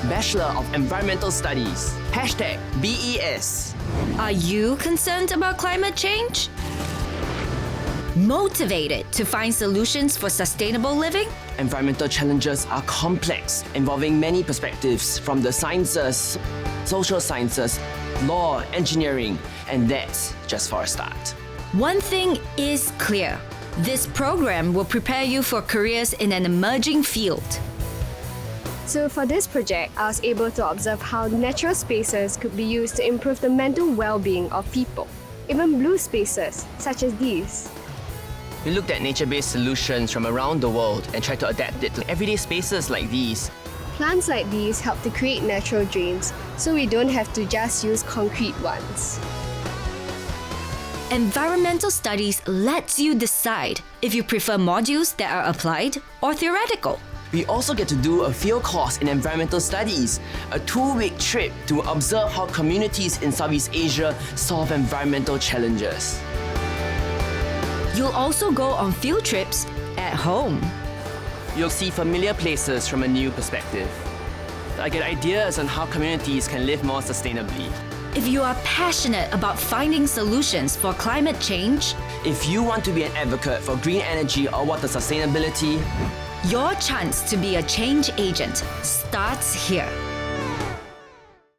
Bachelor of Environmental Studies. #BES. Are you concerned about climate change? Motivated to find solutions for sustainable living? Environmental challenges are complex, involving many perspectives from the sciences, social sciences, law, engineering, and that's just for a start. One thing is clear. This program will prepare you for careers in an emerging field. So for this project, I was able to observe how natural spaces could be used to improve the mental well-being of people. Even blue spaces, such as these. We looked at nature-based solutions from around the world and tried to adapt it to everyday spaces like these. Plants like these help to create natural drains, so we don't have to just use concrete ones. Environmental studies lets you decide if you prefer modules that are applied or theoretical. We also get to do a field course in environmental studies, a 2-week trip to observe how communities in Southeast Asia solve environmental challenges. You'll also go on field trips at home. You'll see familiar places from a new perspective. I get ideas on how communities can live more sustainably. If you are passionate about finding solutions for climate change, If you want to be an advocate for green energy or water sustainability, your chance to be a change agent starts here.